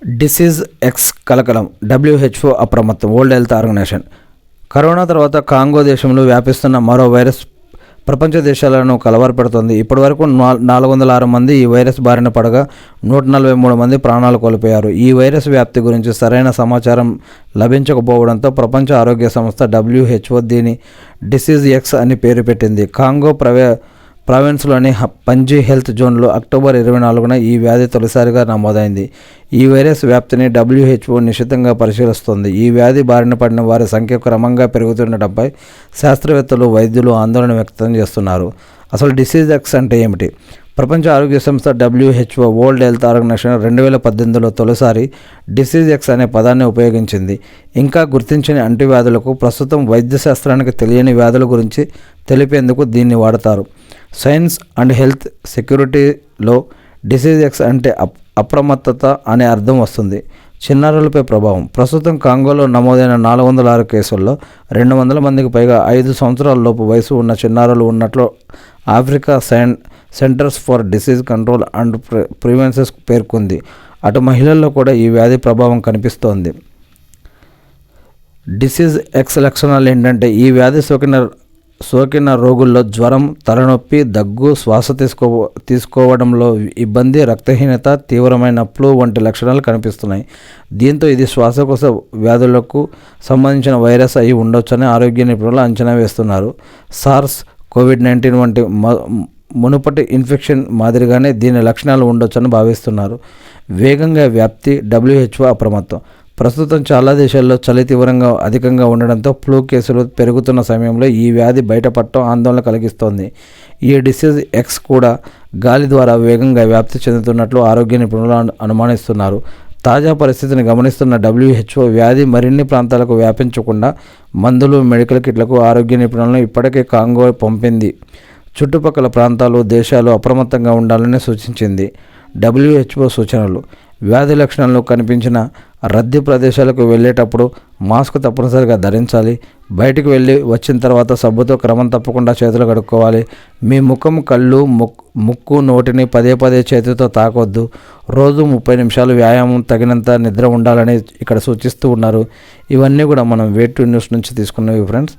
Disease X కలకలం, WHO అప్రమత్తం. World health organisation corona తర్వాత కాంగో దేశంలో వ్యాపిస్తున్న మరో వైరస్ ప్రపంచ దేశాలను కలవరపెడుతోంది. ఇప్పటివరకు 406 మంది ఈ వైరస్ బారిన పడగా 143 మంది ప్రాణాలు కోల్పోయారు. ఈ వైరస్ వ్యాప్తి గురించి సరైన సమాచారం లభించకపోవడంతో ప్రపంచ ఆరోగ్య సంస్థ డబ్ల్యూహెచ్ఓ దీని డిసీజ్ ఎక్స్ అని పేరు పెట్టింది. కాంగో ప్రావిన్స్లోని పంజీ హెల్త్ జోన్లో అక్టోబర్ 24న ఈ వ్యాధి తొలిసారిగా నమోదైంది. ఈ వైరస్ వ్యాప్తిని డబ్ల్యూహెచ్ఓ నిశితంగా పరిశీలిస్తోంది. ఈ వ్యాధి బారిన పడిన వారి సంఖ్య క్రమంగా పెరుగుతుండటంపై శాస్త్రవేత్తలు, వైద్యులు ఆందోళన వ్యక్తం చేస్తున్నారు. అసలు డిసీజ్ ఎక్స్ అంటే ఏమిటి? ప్రపంచ ఆరోగ్య సంస్థ డబ్ల్యూహెచ్ఓ వరల్డ్ హెల్త్ ఆర్గనైజేషన్ 2018లో తొలిసారి డిసీజ్ ఎక్స్ అనే పదాన్ని ఉపయోగించింది. ఇంకా గుర్తించని అంటువ్యాధులకు, ప్రస్తుతం వైద్య శాస్త్రానికి తెలియని వ్యాధుల గురించి తెలిపేందుకు దీన్ని వాడతారు. సైన్స్ అండ్ హెల్త్ సెక్యూరిటీలో డిసీజ్ ఎక్స్ అంటే అప్రమత్తత అనే అర్థం వస్తుంది. చిన్నారులపై ప్రభావం. ప్రస్తుతం కాంగోలో నమోదైన 406 కేసుల్లో 200 మందికి పైగా 5 సంవత్సరాల లోపు వయసు ఉన్న చిన్నారులు ఉన్నట్లు Africa centres for disease control and prevention పేర్కొంది. అటు మహిళల్లో కూడా ఈ వ్యాధి ప్రభావం కనిపిస్తోంది. డిసీజ్ ఎక్స్ లక్షణాలు ఏంటంటే, ఈ వ్యాధి సోకిన రోగుల్లో జ్వరం, తలనొప్పి, దగ్గు, శ్వాస తీసుకోవడంలో ఇబ్బంది, రక్తహీనత, తీవ్రమైన ఫ్లూ వంటి లక్షణాలు కనిపిస్తున్నాయి. దీంతో ఇది శ్వాసకోశ వ్యాధులకు సంబంధించిన వైరస్ అయి ఉండొచ్చని ఆరోగ్య నిపుణులు అంచనా వేస్తున్నారు. సార్స్, కోవిడ్-19 వంటి మునుపటి ఇన్ఫెక్షన్ మాదిరిగానే దీని లక్షణాలు ఉండొచ్చని భావిస్తున్నారు. వేగంగా వ్యాప్తి, డబ్ల్యూహెచ్ఓ అప్రమత్తం. ప్రస్తుతం చాలా దేశాల్లో చలి తీవ్రంగా అధికంగా ఉండడంతో ఫ్లూ కేసులు పెరుగుతున్న సమయంలో ఈ వ్యాధి బయటపడటం ఆందోళన కలిగిస్తోంది. ఈ డిసీజ్ ఎక్స్ కూడా గాలి ద్వారా వేగంగా వ్యాప్తి చెందుతున్నట్లు ఆరోగ్య నిపుణులు అనుమానిస్తున్నారు. తాజా పరిస్థితిని గమనిస్తున్న డబ్ల్యూహెచ్ఓ వ్యాధి మరిన్ని ప్రాంతాలకు వ్యాపించకుండా మందులు, మెడికల్ కిట్లకు ఆరోగ్య నిపుణులను ఇప్పటికే కాంగో పంపింది. చుట్టుపక్కల ప్రాంతాలు, దేశాలు అప్రమత్తంగా ఉండాలని సూచించింది. డబ్ల్యూహెచ్ఓ సూచనలు. వ్యాధి లక్షణాలు కనిపించిన రద్దీ ప్రదేశాలకు వెళ్ళేటప్పుడు మాస్క్ తప్పనిసరిగా ధరించాలి. బయటికి వెళ్ళి వచ్చిన తర్వాత సబ్బుతో క్రమం తప్పకుండా చేతులు కడుక్కోవాలి. మీ ముఖం, కళ్ళు, ముక్కు, నోటిని పదే చేతితో తాకొద్దు. రోజు 30 నిమిషాలు వ్యాయామం, తగినంత నిద్ర ఉండాలని ఇక్కడ సూచిస్తూ ఉన్నారు. ఇవన్నీ కూడా మనం వే2 న్యూస్ నుంచి తీసుకున్నవి ఫ్రెండ్స్.